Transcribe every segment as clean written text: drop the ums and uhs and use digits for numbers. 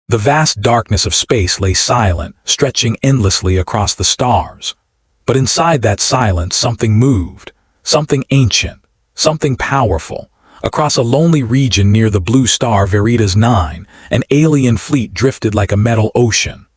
The vast darkness of space lay silent, stretching endlessly across the stars. But inside that silence something moved, something ancient, something powerful. Across a lonely region near the blue star Veritas 9, an alien fleet drifted like a metal ocean.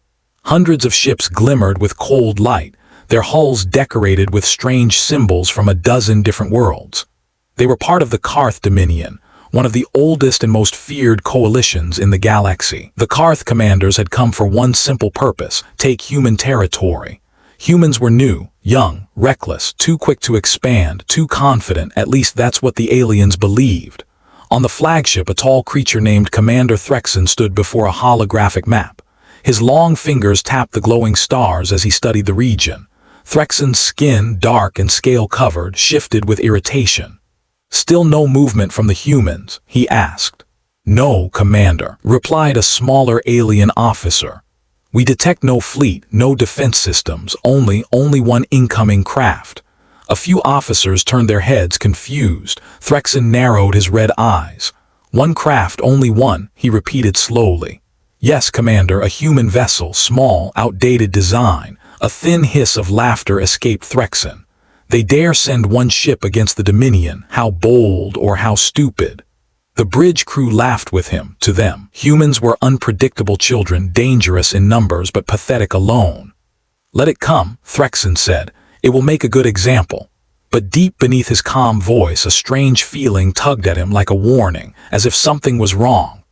Hundreds of ships glimmered with cold light, their hulls decorated with strange symbols from a dozen different worlds. They were part of the Karth Dominion, one of the oldest and most feared coalitions in the galaxy. The Karth commanders had come for one simple purpose: take human territory. Humans were new, young, reckless, too quick to expand, too confident, at least that's what the aliens believed. On the flagship, a tall creature named Commander Threxen stood before a holographic map. His long fingers tapped the glowing stars as he studied the region. Threxen's skin, dark and scale-covered, shifted with irritation. "Still no movement from the humans?" he asked. "No, Commander," replied a smaller alien officer. "We detect no fleet, no defense systems, only one incoming craft." A few officers turned their heads, confused. Threxen narrowed his red eyes. "One craft, only one," he repeated slowly. "Yes, Commander, a human vessel, small, outdated design." A thin hiss of laughter escaped Threxen. "They dare send one ship against the Dominion. How bold, or how stupid." The bridge crew laughed with him. To them, humans were unpredictable children, dangerous in numbers but pathetic alone. "Let it come," Threxen said. "It will make a good example." But deep beneath his calm voice, a strange feeling tugged at him like a warning, as if something was wrong.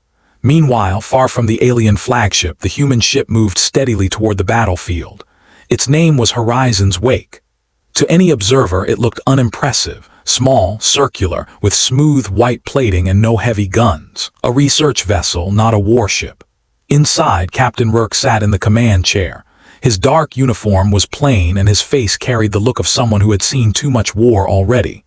Meanwhile, far from the alien flagship, the human ship moved steadily toward the battlefield. Its name was Horizon's Wake. To any observer, it looked unimpressive, small, circular, with smooth white plating and no heavy guns. A research vessel, not a warship. Inside, Captain Rourke sat in the command chair. His dark uniform was plain and his face carried the look of someone who had seen too much war already.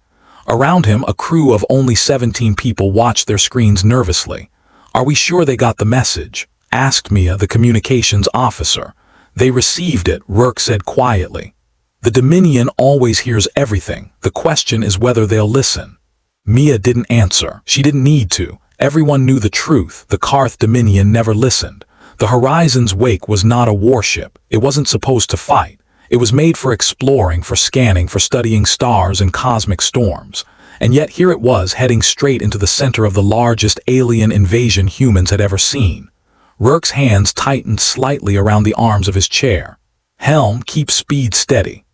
Around him, a crew of only 17 people watched their screens nervously. "Are we sure they got the message?" asked Mia, the communications officer. "They received it," Rourke said quietly. "The Dominion always hears everything. The question is whether they'll listen." Mia didn't answer. She didn't need to. Everyone knew the truth. The Karth Dominion never listened. The Horizon's Wake was not a warship. It wasn't supposed to fight. It was made for exploring, for scanning, for studying stars and cosmic storms. And yet here it was, heading straight into the center of the largest alien invasion humans had ever seen. Rourke's hands tightened slightly around the arms of his chair. "Helm, keep speed steady."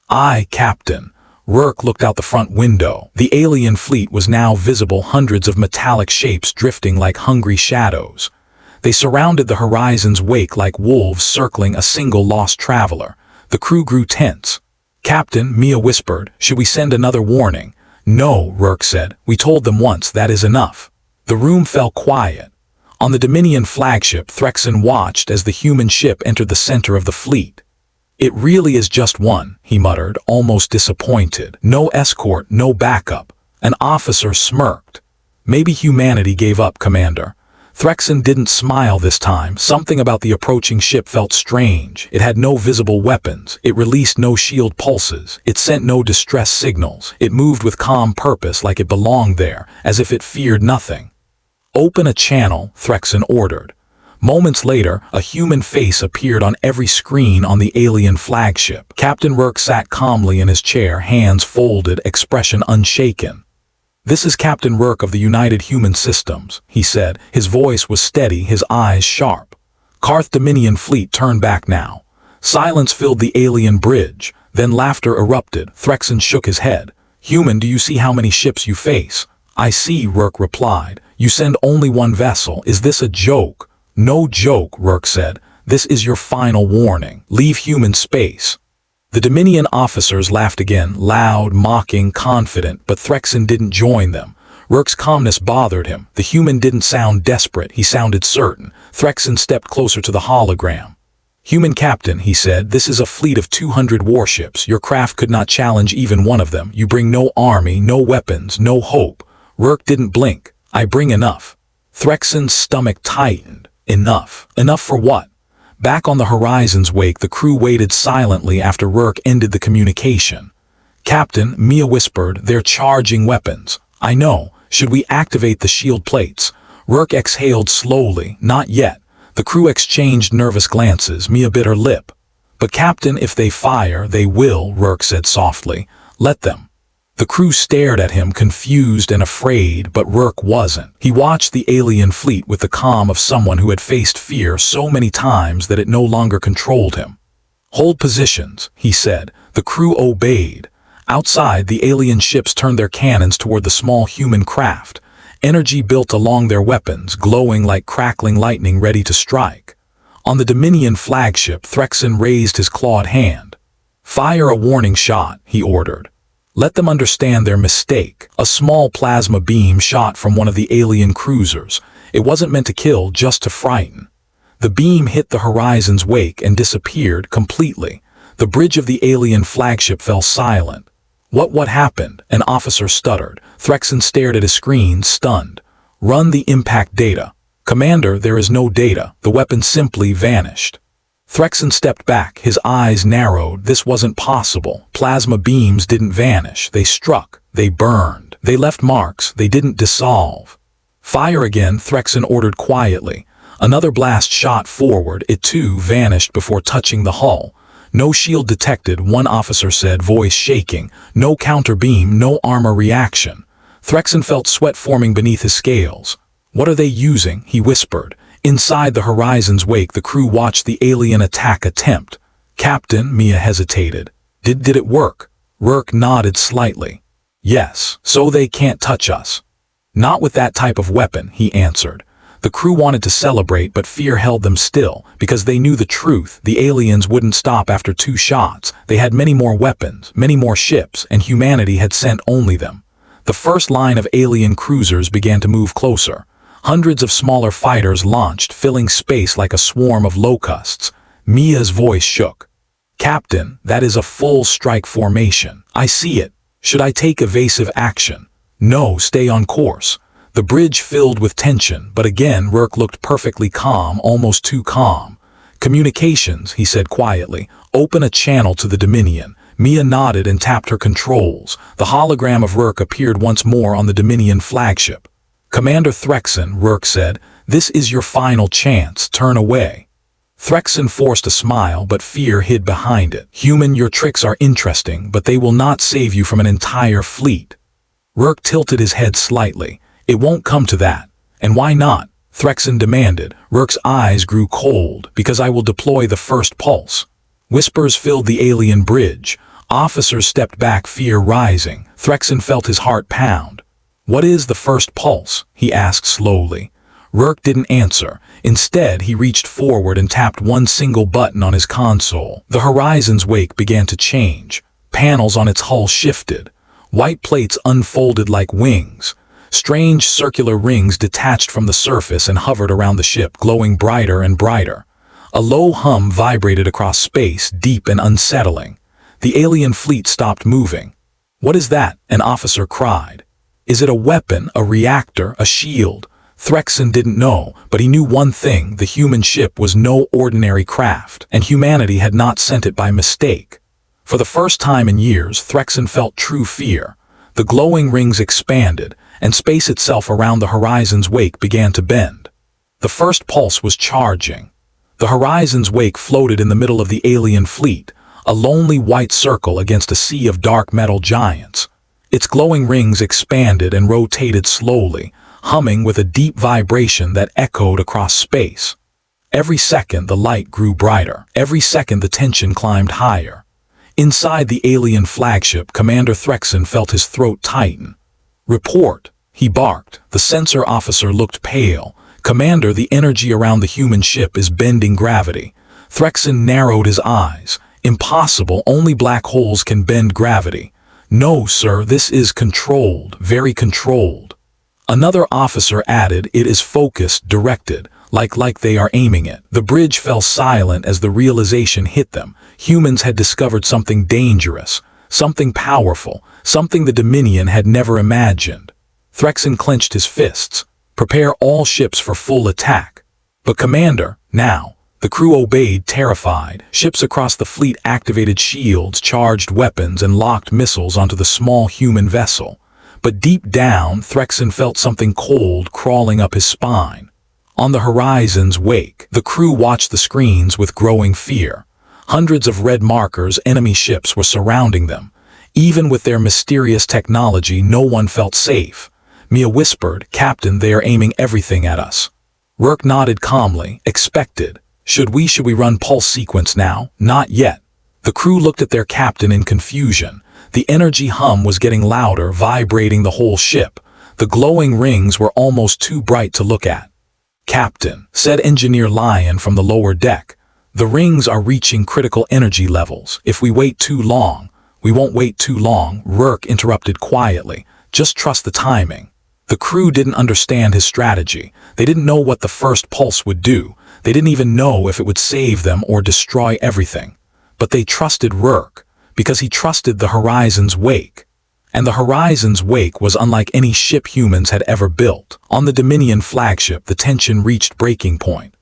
"Aye, Captain." Rourke looked out the front window. The alien fleet was now visible, hundreds of metallic shapes drifting like hungry shadows. They surrounded the Horizon's Wake like wolves circling a single lost traveler. The crew grew tense. "Captain," Mia whispered, "should we send another warning?" "No," Rourke said. "We told them once, that is enough." The room fell quiet. On the Dominion flagship, Threxen watched as the human ship entered the center of the fleet. "It really is just one," he muttered, almost disappointed. "No escort, no backup." An officer smirked. "Maybe humanity gave up, Commander." Threxen didn't smile this time. Something about the approaching ship felt strange. It had no visible weapons. It released no shield pulses. It sent no distress signals. It moved with calm purpose, like it belonged there, as if it feared nothing. "Open a channel," Threxen ordered. Moments later, a human face appeared on every screen on the alien flagship. Captain Rourke sat calmly in his chair, hands folded, expression unshaken. "This is Captain Rourke of the United Human Systems," he said. His voice was steady, his eyes sharp. Karth Dominion fleet turned back now. Silence filled the alien bridge. Then laughter erupted. Threxen shook his head. "Human, do you see how many ships you face?" "I see," Rourke replied. "You send only one vessel. Is this a joke?" "No joke," Rourke said. "This is your final warning. Leave human space." The Dominion officers laughed again, loud, mocking, confident, but Threxen didn't join them. Rourke's calmness bothered him. The human didn't sound desperate, he sounded certain. Threxen stepped closer to the hologram. "Human Captain," he said, "this is a fleet of 200 warships. Your craft could not challenge even one of them. You bring no army, no weapons, no hope." Rourke didn't blink. "I bring enough." Threxen's stomach tightened. Enough. Enough for what? Back on the Horizon's Wake, the crew waited silently after Rourke ended the communication. "Captain," Mia whispered, "they're charging weapons." "I know. Should we activate the shield plates?" Rourke exhaled slowly. "Not yet. The crew exchanged nervous glances. Mia bit her lip. "But Captain, if they fire, they will," Rourke said softly. "Let them." The crew stared at him, confused and afraid, but Rourke wasn't. He watched the alien fleet with the calm of someone who had faced fear so many times that it no longer controlled him. "Hold positions," he said. The crew obeyed. Outside, the alien ships turned their cannons toward the small human craft. Energy built along their weapons, glowing like crackling lightning ready to strike. On the Dominion flagship, Threxen raised his clawed hand. "Fire a warning shot," he ordered. "Let them understand their mistake." A small plasma beam shot from one of the alien cruisers. It wasn't meant to kill, just to frighten. The beam hit the horizon's wake and disappeared completely. The bridge of the alien flagship fell silent. What happened?" An officer stuttered. Threxen stared at his screen, stunned. "Run the impact data." "Commander, there is no data. The weapon simply vanished." Threxen stepped back, his eyes narrowed. This wasn't possible. Plasma beams didn't vanish. They struck. They burned. They left marks. They didn't dissolve. "Fire again," Threxen ordered quietly. Another blast shot forward. It too vanished before touching the hull. "No shield detected," one officer said, voice shaking. "No counter beam, no armor reaction." Threxen felt sweat forming beneath his scales. "What are they using?" he whispered. Inside the horizon's wake, the crew watched the alien attack attempt. "Captain," Mia hesitated. Did it work?" Rourke nodded slightly. "Yes, so they can't touch us." "Not with that type of weapon," he answered. The crew wanted to celebrate, but fear held them still, because they knew the truth. The aliens wouldn't stop after 2 shots. They had many more weapons, many more ships, and humanity had sent only them. The first line of alien cruisers began to move closer. Hundreds of smaller fighters launched, filling space like a swarm of locusts. Mia's voice shook. "Captain, that is a full strike formation. I see it. Should I take evasive action?" "No, stay on course." The bridge filled with tension, but again Rourke looked perfectly calm, almost too calm. "Communications," he said quietly. "Open a channel to the Dominion." Mia nodded and tapped her controls. The hologram of Rourke appeared once more on the Dominion flagship. "Commander Threxen," Rourke said, "this is your final chance. Turn away." Threxen forced a smile, but fear hid behind it. "Human, your tricks are interesting, but they will not save you from an entire fleet." Rourke tilted his head slightly. "It won't come to that." "And why not?" Threxen demanded. Rourke's eyes grew cold. "Because I will deploy the first pulse." Whispers filled the alien bridge. Officers stepped back, fear rising. Threxen felt his heart pound. "What is the first pulse?" he asked slowly. Rourke didn't answer. Instead, he reached forward and tapped one single button on his console. The horizon's wake began to change. Panels on its hull shifted. White plates unfolded like wings. Strange circular rings detached from the surface and hovered around the ship, glowing brighter and brighter. A low hum vibrated across space, deep and unsettling. The alien fleet stopped moving. "What is that?" an officer cried. "Is it a weapon, a reactor, a shield?" Threxen didn't know, but he knew one thing: the human ship was no ordinary craft, and humanity had not sent it by mistake. For the first time in years, Threxen felt true fear. The glowing rings expanded, and space itself around the horizon's wake began to bend. The first pulse was charging. The horizon's wake floated in the middle of the alien fleet, a lonely white circle against a sea of dark metal giants. Its glowing rings expanded and rotated slowly, humming with a deep vibration that echoed across space. Every second the light grew brighter. Every second the tension climbed higher. Inside the alien flagship, Commander Threxen felt his throat tighten. "Report," he barked. The sensor officer looked pale. "Commander, the energy around the human ship is bending gravity." Threxen narrowed his eyes. "Impossible, only black holes can bend gravity." "No, sir, this is controlled, very controlled." Another officer added, "It is focused, directed, like they are aiming it." The bridge fell silent as the realization hit them. Humans had discovered something dangerous, something powerful, something the Dominion had never imagined. Threxen clenched his fists. "Prepare all ships for full attack." "But Commander," now. The crew obeyed, terrified. Ships across the fleet activated shields, charged weapons, and locked missiles onto the small human vessel. But deep down, Threxen felt something cold crawling up his spine. On the horizon's wake, the crew watched the screens with growing fear. Hundreds of red markers, enemy ships, were surrounding them. Even with their mysterious technology, no one felt safe. Mia whispered, "Captain, they are aiming everything at us." Rourke nodded calmly, expected. Should we run pulse sequence now? Not yet. The crew looked at their captain in confusion. The energy hum was getting louder, vibrating the whole ship. The glowing rings were almost too bright to look at. "Captain," said Engineer Lion from the lower deck, "the rings are reaching critical energy levels. If we wait too long..." "We won't wait too long," Rourke interrupted quietly. "Just trust the timing." The crew didn't understand his strategy. They didn't know what the first pulse would do. They didn't even know if it would save them or destroy everything. But they trusted Rourke, because he trusted the horizon's wake. And the horizon's wake was unlike any ship humans had ever built. On the Dominion flagship, the tension reached breaking point.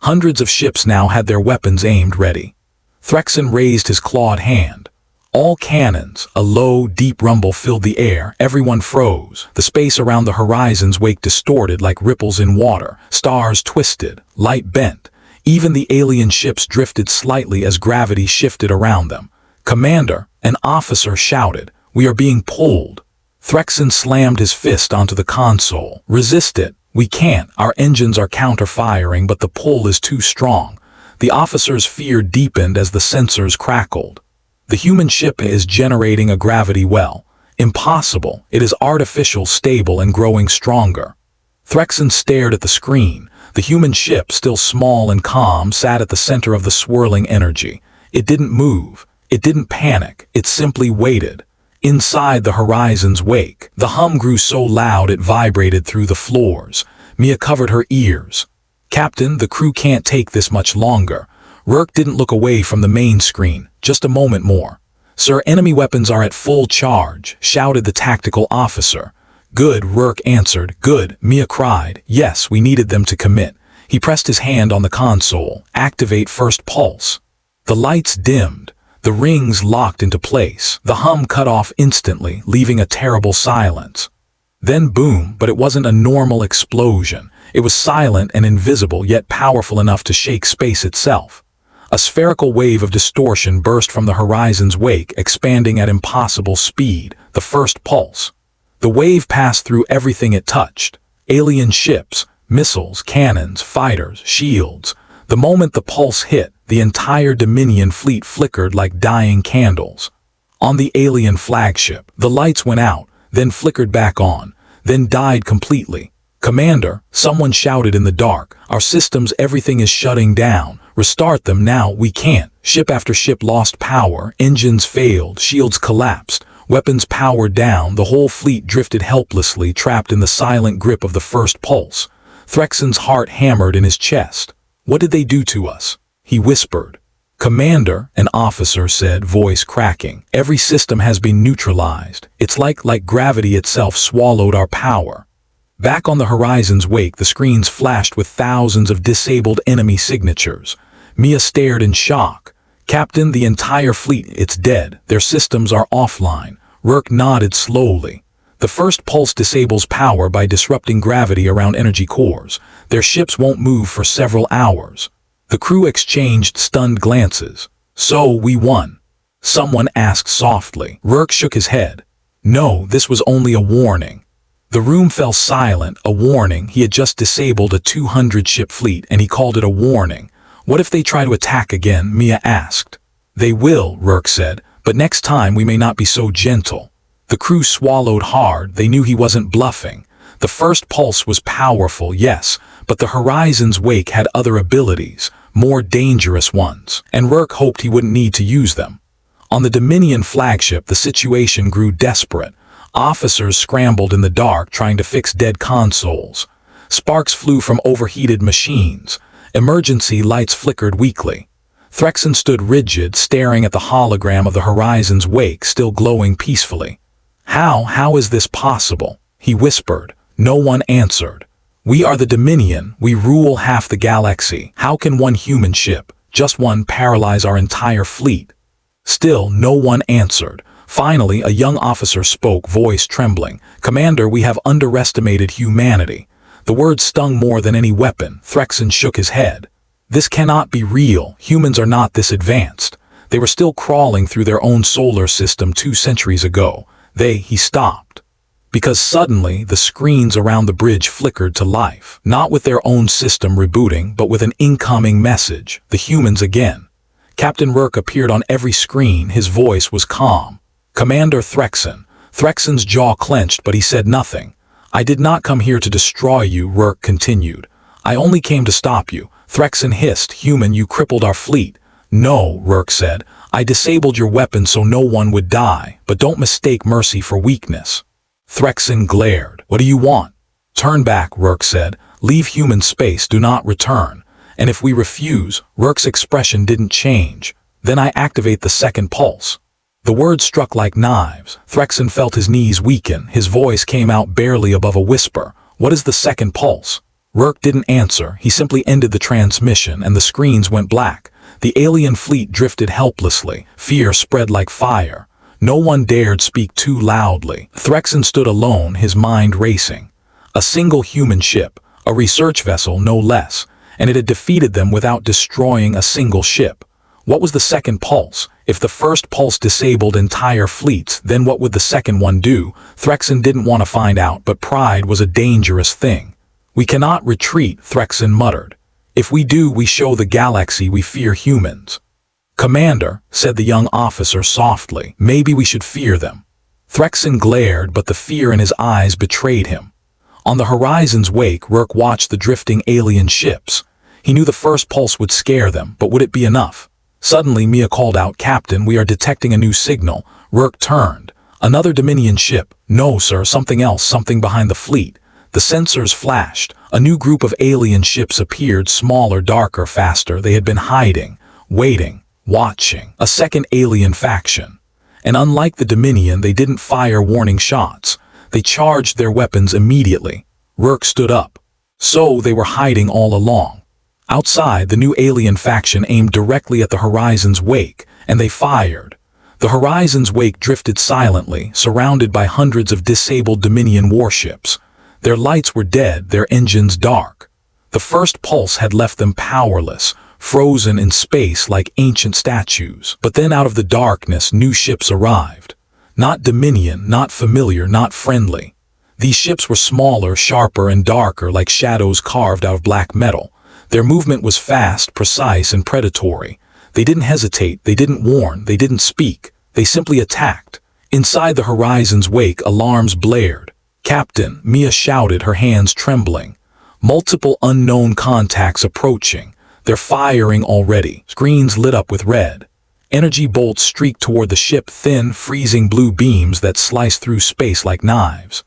Hundreds of ships now had their weapons aimed ready. Threxen raised his clawed hand. All cannons. A low, deep rumble filled the air. Everyone froze. The space around the horizon's wake distorted like ripples in water. Stars twisted. Light bent. Even the alien ships drifted slightly as gravity shifted around them. "Commander," an officer shouted, "we are being pulled." Threxen slammed his fist onto the console. "Resist it. We can't. Our engines are counter-firing, but the pull is too strong." The officer's fear deepened as the sensors crackled. "The human ship is generating a gravity well." "Impossible. It is artificial, stable, and growing stronger." Threxen stared at the screen. The human ship, still small and calm, sat at the center of the swirling energy. It didn't move. It didn't panic. It simply waited. Inside the horizon's wake, the hum grew so loud it vibrated through the floors. Mia covered her ears. "Captain, the crew can't take this much longer." Rourke didn't look away from the main screen. "Just a moment more." "Sir, enemy weapons are at full charge," shouted the tactical officer. "Good," Rourke answered. "Good," Mia cried. "Yes, we needed them to commit." He pressed his hand on the console. "Activate first pulse." The lights dimmed. The rings locked into place. The hum cut off instantly, leaving a terrible silence. Then boom, but it wasn't a normal explosion. It was silent and invisible, yet powerful enough to shake space itself. A spherical wave of distortion burst from the horizon's wake, expanding at impossible speed. The first pulse. The wave passed through everything it touched. Alien ships, missiles, cannons, fighters, shields. The moment the pulse hit, the entire Dominion fleet flickered like dying candles. On the alien flagship, the lights went out, then flickered back on, then died completely. "Commander," someone shouted in the dark, "our systems, everything is shutting down. Restart them now." "We can't." Ship after ship lost power, engines failed, shields collapsed, weapons powered down. The whole fleet drifted helplessly, trapped in the silent grip of the first pulse. Threxen's heart hammered in his chest. "What did they do to us?" he whispered. "Commander," an officer said, voice cracking, "every system has been neutralized. It's like gravity itself swallowed our power." Back on the horizon's wake, the screens flashed with thousands of disabled enemy signatures. Mia stared in shock. "Captain, the entire fleet, it's dead. Their systems are offline." Rourke nodded slowly. "The first pulse disables power by disrupting gravity around energy cores. Their ships won't move for several hours." The crew exchanged stunned glances. "So we won?" someone asked softly. Rourke shook his head. "No, this was only a warning." The room fell silent. A warning. He had just disabled a 200-ship fleet, and he called it a warning. "What if they try to attack again?" Mia asked. "They will," Rourke said, "but next time we may not be so gentle." The crew swallowed hard. They knew he wasn't bluffing. The first pulse was powerful, yes, but the horizon's wake had other abilities, more dangerous ones, and Rourke hoped he wouldn't need to use them. On the Dominion flagship, the situation grew desperate. Officers scrambled in the dark, trying to fix dead consoles. Sparks flew from overheated machines. Emergency lights flickered weakly. Threxen stood rigid, staring at the hologram of the horizon's wake, still glowing peacefully. How is this possible?" he whispered. No one answered. "We are the Dominion. We rule half the galaxy. How can one human ship, just one, paralyze our entire fleet?" Still, no one answered. Finally, a young officer spoke, voice trembling. "Commander, we have underestimated humanity. The word stung more than any weapon. Threxen shook his head. This cannot be real. Humans are not this advanced. They were still crawling through their own solar system 2 centuries ago. He stopped. Because suddenly the screens around the bridge flickered to life, not with their own system rebooting, but with an incoming message. The humans again. Captain Rourke appeared on every screen. His voice was calm. Commander Threxen. Threxen's jaw clenched, but he said nothing. I did not come here to destroy you, Rourke continued. I only came to stop you. Threxen hissed. Human, you crippled our fleet. No, Rourke said. I disabled your weapon so no one would die, but don't mistake mercy for weakness. Threxen glared. What do you want? Turn back, Rourke said. Leave human space, do not return. And if we refuse, Rourke's expression didn't change. Then I activate the second pulse. The words struck like knives. Threxen felt his knees weaken. His voice came out barely above a whisper. What is the second pulse? Rourke didn't answer. He simply ended the transmission and the screens went black. The alien fleet drifted helplessly. Fear spread like fire. No one dared speak too loudly. Threxen stood alone, his mind racing. A single human ship, a research vessel no less, and it had defeated them without destroying a single ship. What was the second pulse? If the first pulse disabled entire fleets, then what would the second one do? Threxen didn't want to find out, but pride was a dangerous thing. We cannot retreat, Threxen muttered. If we do, we show the galaxy we fear humans. Commander, said the young officer softly, maybe we should fear them. Threxen glared, but the fear in his eyes betrayed him. On the horizon's wake, Rourke watched the drifting alien ships. He knew the first pulse would scare them, but would it be enough? Suddenly, Mia called out, Captain, we are detecting a new signal. Rourke turned. Another Dominion ship. No, sir, something else, something behind the fleet. The sensors flashed. A new group of alien ships appeared, smaller, darker, faster. They had been hiding, waiting, watching. A second alien faction. And unlike the Dominion, they didn't fire warning shots. They charged their weapons immediately. Rourke stood up. So they were hiding all along. Outside, the new alien faction aimed directly at the horizon's wake, and they fired. The horizon's wake drifted silently, surrounded by hundreds of disabled Dominion warships. Their lights were dead, their engines dark. The first pulse had left them powerless, frozen in space like ancient statues. But then out of the darkness, new ships arrived. Not Dominion, not familiar, not friendly. These ships were smaller, sharper, and darker, like shadows carved out of black metal. Their movement was fast, precise, and predatory. They didn't hesitate, they didn't warn, they didn't speak. They simply attacked. Inside the horizon's wake, alarms blared. Captain, Mia shouted, her hands trembling. Multiple unknown contacts approaching. They're firing already. Screens lit up with red. Energy bolts streaked toward the ship, thin, freezing blue beams that sliced through space like knives.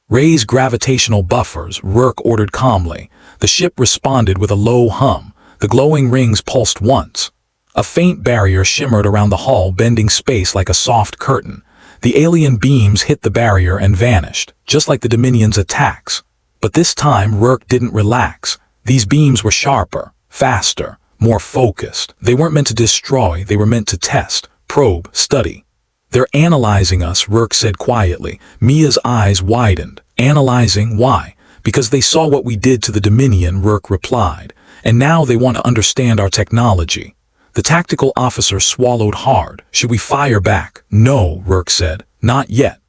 Raise gravitational buffers, Rourke ordered calmly. The ship responded with a low hum. The glowing rings pulsed once. A faint barrier shimmered around the hull, bending space like a soft curtain. The alien beams hit the barrier and vanished, just like the Dominion's attacks. But this time, Rourke didn't relax. These beams were sharper, faster, more focused. They weren't meant to destroy, they were meant to test, probe, study. They're analyzing us, Rourke said quietly. Mia's eyes widened. Analyzing? Why? Because they saw what we did to the Dominion, Rourke replied. And now they want to understand our technology. The tactical officer swallowed hard. Should we fire back? No, Rourke said. Not yet.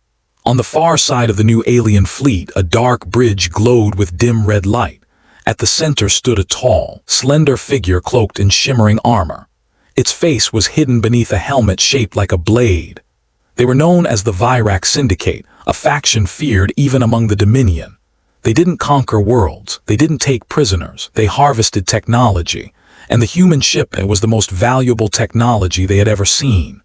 On the far side of the new alien fleet, a dark bridge glowed with dim red light. At the center stood a tall, slender figure cloaked in shimmering armor. Its face was hidden beneath a helmet shaped like a blade. They were known as the Vyrak Syndicate, a faction feared even among the Dominion. They didn't conquer worlds, they didn't take prisoners, they harvested technology, and the human ship was the most valuable technology they had ever seen.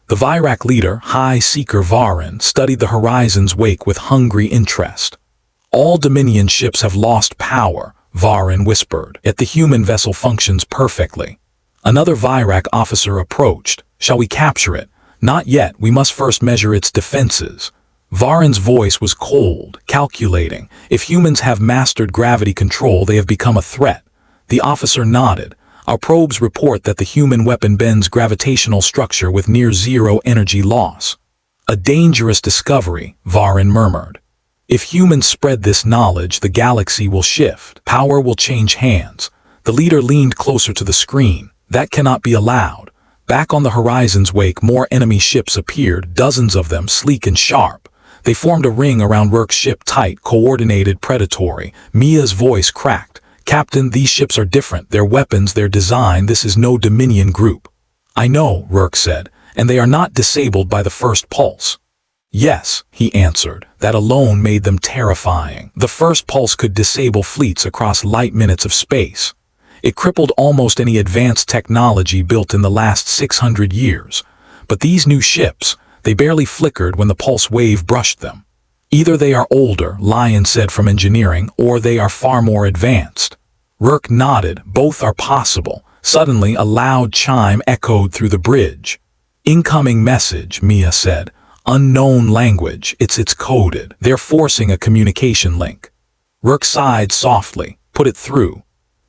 The Vyrak leader, High Seeker Varin, studied the horizon's wake with hungry interest. All Dominion ships have lost power, Varin whispered, yet the human vessel functions perfectly. Another Vyrak officer approached. Shall we capture it? Not yet, we must first measure its defenses. Varin's voice was cold, calculating. If humans have mastered gravity control, they have become a threat. The officer nodded. Our probes report that the human weapon bends gravitational structure with near zero energy loss. A dangerous discovery, Varin murmured. If humans spread this knowledge, the galaxy will shift. Power will change hands. The leader leaned closer to the screen. That cannot be allowed. Back on the horizon's wake, more enemy ships appeared, dozens of them, sleek and sharp. They formed a ring around Rourke's ship, tight, coordinated, predatory. Mia's voice cracked. "Captain, these ships are different. Their weapons, their design, this is no Dominion group." "I know," Rourke said, "and they are not disabled by the first pulse." "Yes," he answered, "that alone made them terrifying. The first pulse could disable fleets across light minutes of space. It crippled almost any advanced technology built in the last 600 years. But these new ships, they barely flickered when the pulse wave brushed them. Either they are older," Lion said from engineering, "or they are far more advanced." Rourke nodded. "Both are possible." Suddenly, a loud chime echoed through the bridge. "Incoming message," Mia said. "Unknown language. It's coded. They're forcing a communication link." Rourke sighed softly. "Put it through."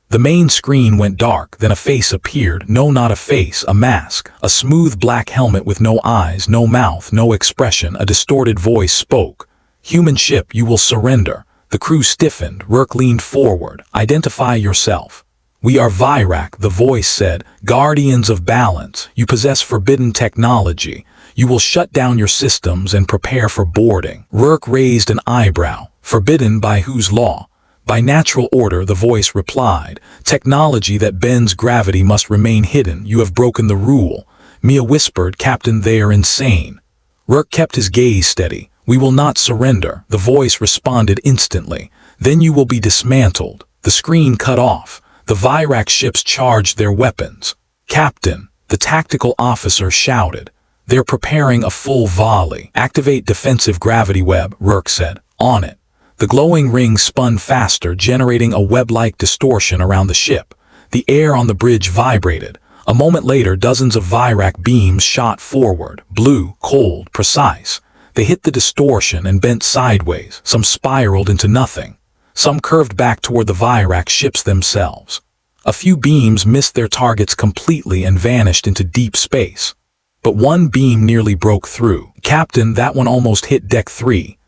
The main screen went dark, then a face appeared. No, not a face, a mask. A smooth black helmet with no eyes, no mouth, no expression. A distorted voice spoke. "Human ship, you will surrender." The crew stiffened. Rourke leaned forward. "Identify yourself." "We are Vyrak," the voice said. "Guardians of balance. You possess forbidden technology. You will shut down your systems and prepare for boarding." Rourke raised an eyebrow. "Forbidden by whose law?" "By natural order," the voice replied. "Technology that bends gravity must remain hidden. You have broken the rule." Mia whispered, "Captain, they are insane." Rourke kept his gaze steady. "We will not surrender," the voice responded instantly. "Then you will be dismantled." The screen cut off. The Vyrak ships charged their weapons. "Captain," the tactical officer shouted. "They're preparing a full volley." "Activate defensive gravity web," Rourke said. "On it." The glowing ring spun faster, generating a web-like distortion around the ship. The air on the bridge vibrated. A moment later, dozens of Vyrak beams shot forward, blue, cold, precise. They hit the distortion and bent sideways. Some spiraled into nothing. Some curved back toward the Vyrak ships themselves. A few beams missed their targets completely and vanished into deep space. But one beam nearly broke through. "Captain, that one almost hit Deck 3.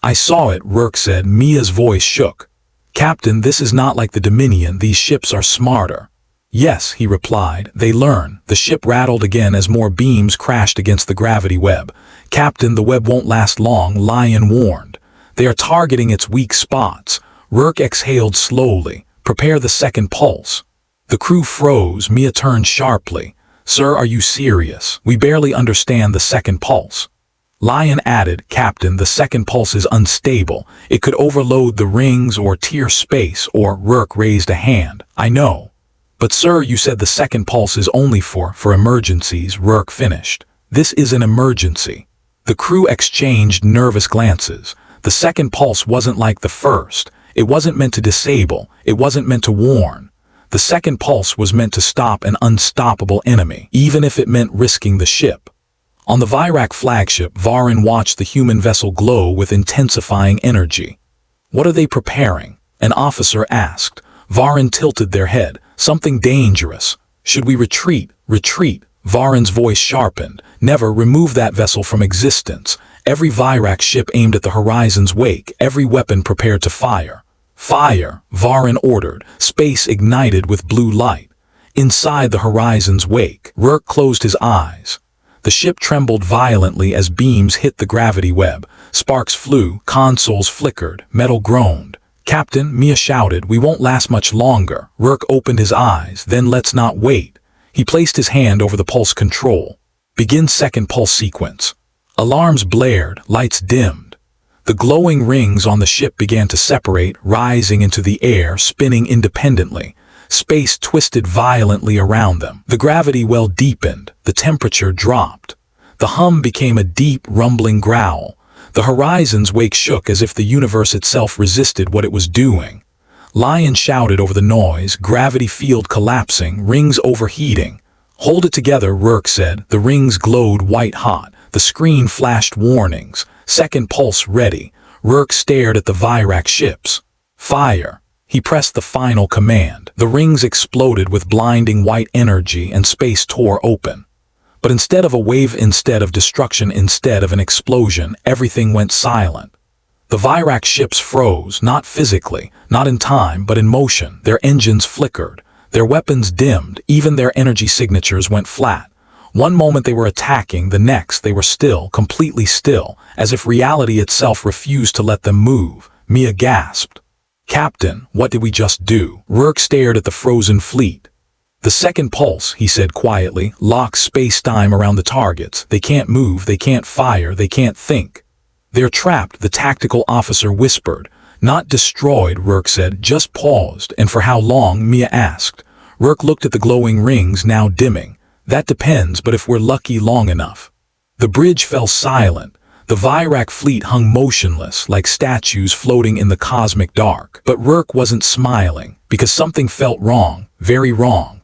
"I saw it," Rourke said. Mia's voice shook. "Captain, this is not like the Dominion. These ships are smarter." "Yes," he replied. "They learn." The ship rattled again as more beams crashed against the gravity web. "Captain, the web won't last long," Lion warned. "They are targeting its weak spots." Rourke exhaled slowly. "Prepare the second pulse." The crew froze. Mia turned sharply. "Sir, are you serious? We barely understand the second pulse." Lion added, "Captain, the second pulse is unstable. It could overload the rings or tear space, or..." Rourke raised a hand. "I know." "But sir, you said the second pulse is only for emergencies," Rourke finished. "This is an emergency." The crew exchanged nervous glances. The second pulse wasn't like the first. It wasn't meant to disable. It wasn't meant to warn. The second pulse was meant to stop an unstoppable enemy, even if it meant risking the ship. On the Vyrak flagship, Varin watched the human vessel glow with intensifying energy. "What are they preparing?" an officer asked. Varin tilted their head. "Something dangerous." "Should we retreat?" "Retreat." Varin's voice sharpened. "Never. Remove that vessel from existence." Every Vyrak ship aimed at the horizon's wake, every weapon prepared to fire. "Fire," Varin ordered. Space ignited with blue light. Inside the horizon's wake, Rourke closed his eyes. The ship trembled violently as beams hit the gravity web. Sparks flew, consoles flickered, metal groaned. "Captain," Mia shouted, "we won't last much longer." Rourke opened his eyes. "Then let's not wait." He placed his hand over the pulse control. "Begin second pulse sequence." Alarms blared, lights dimmed. The glowing rings on the ship began to separate, rising into the air, spinning independently. Space twisted violently around them. The gravity well deepened. The temperature dropped. The hum became a deep, rumbling growl. The horizon's wake shook as if the universe itself resisted what it was doing. Lion shouted over the noise, gravity field collapsing, rings overheating. "Hold it together," Rourke said. The rings glowed white-hot. The screen flashed warnings. Second pulse ready. Rourke stared at the Vyrak ships. "Fire." He pressed the final command. The rings exploded with blinding white energy and space tore open. But instead of a wave, instead of destruction, instead of an explosion, everything went silent. The Vyrak ships froze, not physically, not in time, but in motion. Their engines flickered, their weapons dimmed, even their energy signatures went flat. One moment they were attacking, the next they were still, completely still, as if reality itself refused to let them move. Mia gasped. "Captain, what did we just do?" Rourke stared at the frozen fleet. "The second pulse," he said quietly, "locks space-time around the targets. They can't move, they can't fire, they can't think. They're trapped," the tactical officer whispered. "Not destroyed," Rourke said, "just paused." "And for how long?" Mia asked. Rourke looked at the glowing rings, now dimming. "That depends, but if we're lucky, long enough." The bridge fell silent. The Vyrak fleet hung motionless, like statues floating in the cosmic dark. But Rourke wasn't smiling, because something felt wrong, very wrong.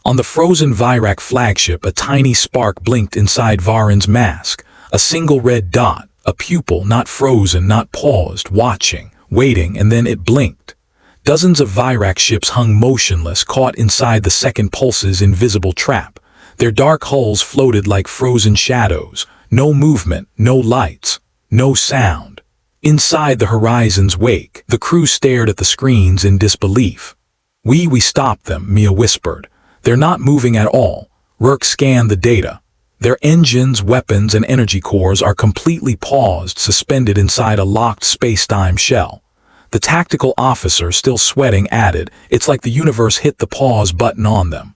On the frozen Vyrak flagship, a tiny spark blinked inside Varen's mask, a single red dot. A pupil, not frozen, not paused, watching, waiting, and then it blinked. Dozens of Vyrak ships hung motionless, caught inside the second pulse's invisible trap. Their dark hulls floated like frozen shadows. No movement, no lights, no sound. Inside the horizon's wake, the crew stared at the screens in disbelief. We stopped them," Mia whispered. "They're not moving at all." Rourke scanned the data. Their engines, weapons, and energy cores are completely paused, suspended inside a locked space-time shell. The tactical officer, still sweating, added, "It's like the universe hit the pause button on them."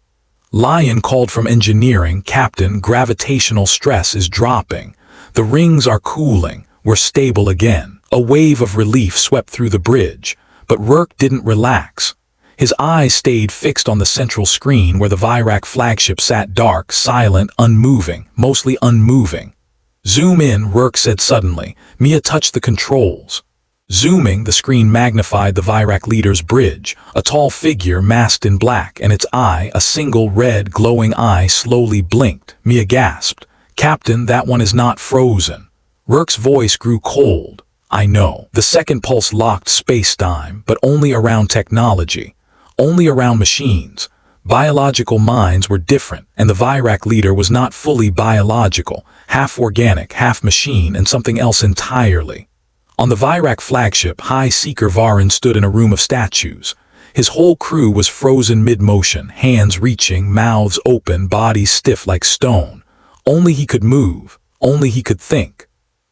Lion called from engineering, "Captain, gravitational stress is dropping. The rings are cooling. We're stable again." A wave of relief swept through the bridge, but Rourke didn't relax. His eyes stayed fixed on the central screen where the Vyrak flagship sat, dark, silent, unmoving, mostly unmoving. "Zoom in," Rourke said suddenly. Mia touched the controls. Zooming, the screen magnified the Vyrak leader's bridge, a tall figure masked in black, and its eye, a single red, glowing eye, slowly blinked. Mia gasped. "Captain, that one is not frozen." Rourke's voice grew cold. "I know." The second pulse locked space-time, but only around technology. Only around machines. Biological minds were different, and the Vyrak leader was not fully biological, half organic, half machine, and something else entirely. On the Vyrak flagship, High Seeker Varen stood in a room of statues. His whole crew was frozen mid-motion, hands reaching, mouths open, bodies stiff like stone. Only he could move, only he could think.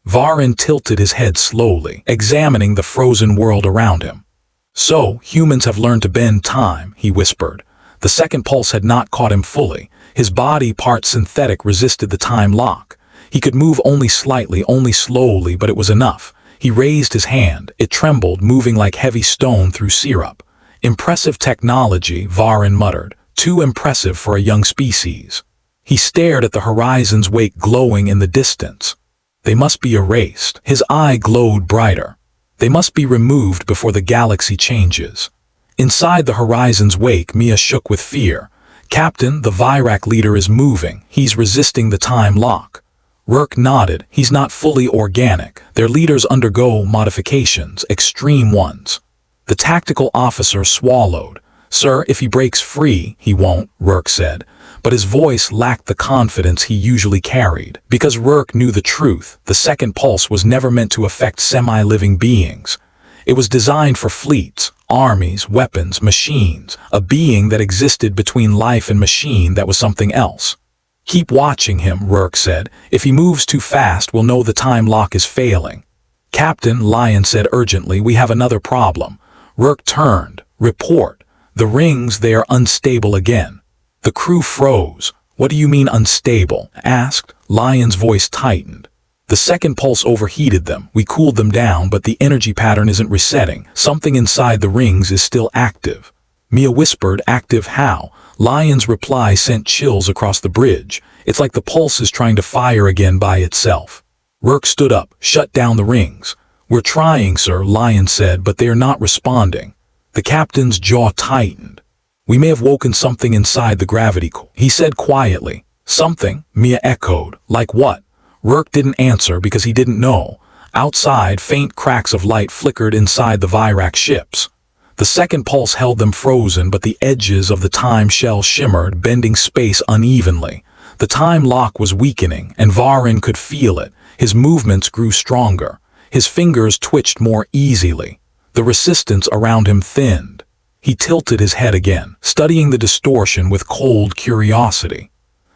Varen tilted his head slowly, examining the frozen world around him. "So, humans have learned to bend time," he whispered. The second pulse had not caught him fully. His body, part synthetic, resisted the time lock. He could move only slightly, only slowly, but it was enough. He raised his hand. It trembled, moving like heavy stone through syrup. "Impressive technology," Varen muttered. "Too impressive for a young species." He stared at the horizon's wake glowing in the distance. "They must be erased." His eye glowed brighter. "They must be removed before the galaxy changes." Inside the horizon's wake, Mia shook with fear. "Captain, the Vyrak leader is moving. He's resisting the time lock." Rourke nodded. "He's not fully organic. Their leaders undergo modifications, extreme ones." The tactical officer swallowed. "Sir, if he breaks free, he won't," Rourke said. But his voice lacked the confidence he usually carried. Because Rourke knew the truth, the second pulse was never meant to affect semi-living beings. It was designed for fleets, armies, weapons, machines, a being that existed between life and machine that was something else. "Keep watching him," Rourke said. "If he moves too fast, we'll know the time lock is failing." "Captain," Lion said urgently, "we have another problem." Rourke turned. "Report. The rings, they are unstable again." The crew froze. "What do you mean unstable?" asked. Lion's voice tightened. "The second pulse overheated them. We cooled them down, but the energy pattern isn't resetting. Something inside the rings is still active." Mia whispered, "Active how?" Lion's reply sent chills across the bridge. "It's like the pulse is trying to fire again by itself." Rourke stood up. "Shut down the rings." "We're trying, sir," Lion said, "but they are not responding." The captain's jaw tightened. "We may have woken something inside the gravity core," he said quietly. "Something?" Mia echoed. "Like what?" Rourke didn't answer because he didn't know. Outside, faint cracks of light flickered inside the Vyrak ships. The second pulse held them frozen, but the edges of the time shell shimmered, bending space unevenly. The time lock was weakening, and Varen could feel it. His movements grew stronger. His fingers twitched more easily. The resistance around him thinned. He tilted his head again, studying the distortion with cold curiosity.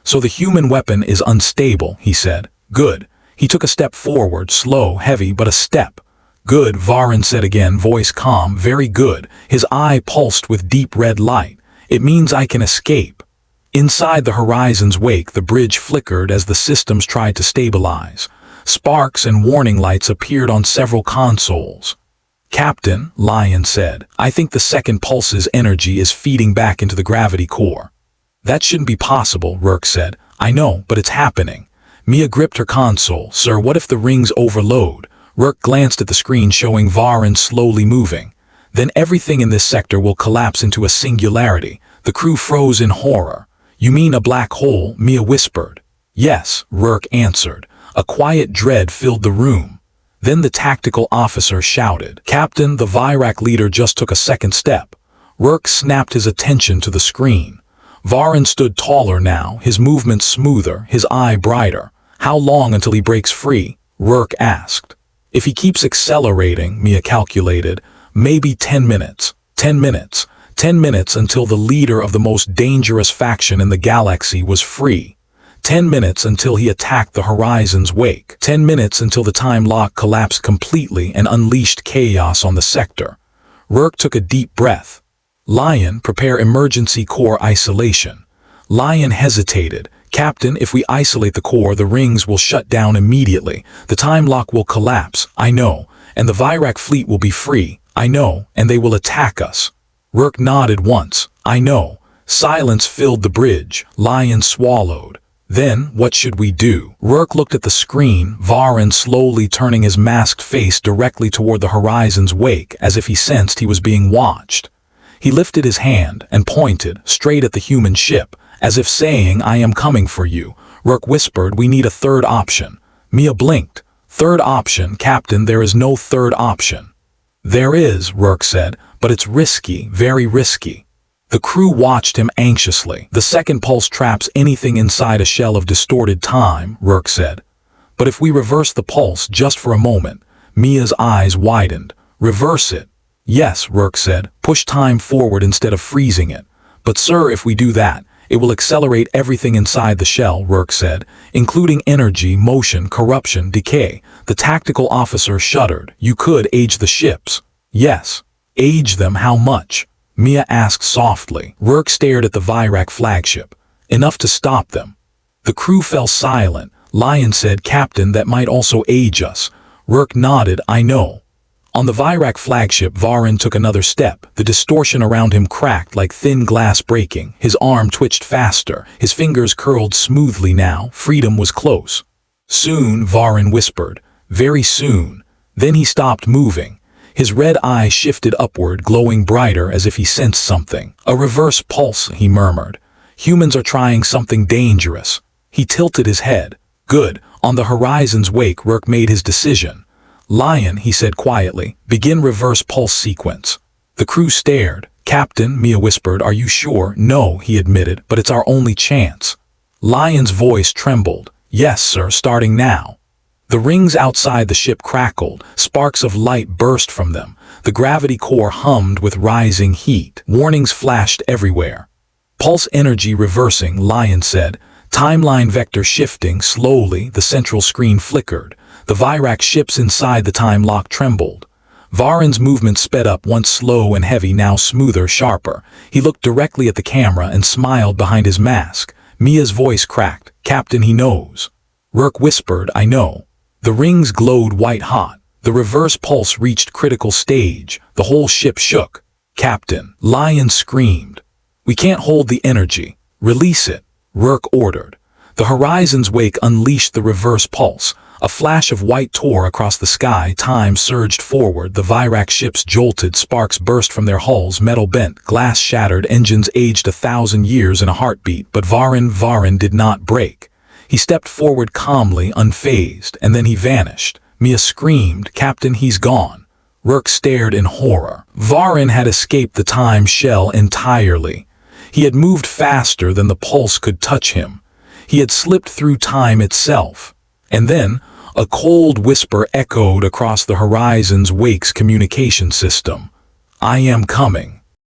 "So the human weapon is unstable," he said. "Good." He took a step forward, slow, heavy, but a step. "Good," Vyrak said again, voice calm. "Very good." His eye pulsed with deep red light. "It means I can escape." Inside the horizon's wake, the bridge flickered as the systems tried to stabilize. Sparks and warning lights appeared on several consoles. "Captain," Lion said, "I think the second pulse's energy is feeding back into the gravity core." "That shouldn't be possible," Rourke said. "I know, but it's happening." Mia gripped her console. "Sir, what if the rings overload?" Rourke glanced at the screen showing Vyrak slowly moving. "Then everything in this sector will collapse into a singularity." The crew froze in horror. "You mean a black hole?" Mia whispered. "Yes," Rourke answered. A quiet dread filled the room. Then the tactical officer shouted, "Captain, the Vyrak leader just took a second step." Rourke snapped his attention to the screen. Vyrak stood taller now, his movements smoother, his eye brighter. "How long until he breaks free?" Rourke asked. "If he keeps accelerating," Mia calculated, "maybe 10 minutes. 10 minutes. 10 minutes until the leader of the most dangerous faction in the galaxy was free. 10 minutes until he attacked the horizon's wake. 10 minutes until the time lock collapsed completely and unleashed chaos on the sector." Rourke took a deep breath. "Lion, prepare emergency core isolation." Lion hesitated. "Captain, if we isolate the core, the rings will shut down immediately. The time lock will collapse." "I know. And the Vyrak fleet will be free." "I know. And they will attack us." Rourke nodded once. "I know." Silence filled the bridge. Lion swallowed. "Then, what should we do?" Rourke looked at the screen, Vyrak slowly turning his masked face directly toward the horizon's wake as if he sensed he was being watched. He lifted his hand and pointed straight at the human ship, as if saying, "I am coming for you." Rourke whispered, "We need a third option." Mia blinked. "Third option, Captain, there is no third option." "There is," Rourke said, "but it's risky, very risky." The crew watched him anxiously. "The second pulse traps anything inside a shell of distorted time," Rourke said. "But if we reverse the pulse just for a moment," Mia's eyes widened. "Reverse it." "Yes," Rourke said, "push time forward instead of freezing it." "But sir, if we do that, it will accelerate everything inside the shell," Rourke said, "including energy, motion, corruption, decay." The tactical officer shuddered. "You could age the ships." "Yes." "Age them how much?" Mia asked softly. Rourke stared at the Vyrak flagship. "Enough to stop them." The crew fell silent. Lion said, "Captain, that might also age us." Rourke nodded. "I know." On the Vyrak flagship, Vyrak took another step. The distortion around him cracked like thin glass breaking. His arm twitched faster. His fingers curled smoothly now. Freedom was close. "Soon," Vyrak whispered. "Very soon." Then he stopped moving. His red eye shifted upward, glowing brighter as if he sensed something. "A reverse pulse," he murmured. "Humans are trying something dangerous." He tilted his head. "Good." On the horizon's wake, Rourke made his decision. "Lion," he said quietly, "begin reverse pulse sequence." The crew stared. "Captain," Mia whispered, "are you sure?" "No," he admitted, "but it's our only chance." Lion's voice trembled. "Yes, sir, starting now." The rings outside the ship crackled. Sparks of light burst from them. The gravity core hummed with rising heat. Warnings flashed everywhere. "Pulse energy reversing," Lion said. Timeline vector shifting. Slowly, the central screen flickered. The Vyrak ships inside the time lock trembled. Vyrak's movement sped up, once slow and heavy, now smoother, sharper. He looked directly at the camera and smiled behind his mask. Mia's voice cracked. "Captain, he knows." Rourke whispered, "I know." The rings glowed white-hot. The reverse pulse reached critical stage. The whole ship shook. "Captain," Lion screamed. "We can't hold the energy. Release it," Rourke ordered. The horizon's wake unleashed the reverse pulse. A flash of white tore across the sky. Time surged forward. The Vyrak ships jolted. Sparks burst from their hulls. Metal bent. Glass shattered. Engines aged 1,000 years in a heartbeat. But Vyrak did not break. He stepped forward calmly, unfazed, and then he vanished. Mia screamed, "Captain, he's gone." Rourke stared in horror. Vyrak had escaped the time shell entirely. He had moved faster than the pulse could touch him. He had slipped through time itself. And then, A cold whisper echoed across the horizon's wake's communication system. "I am coming."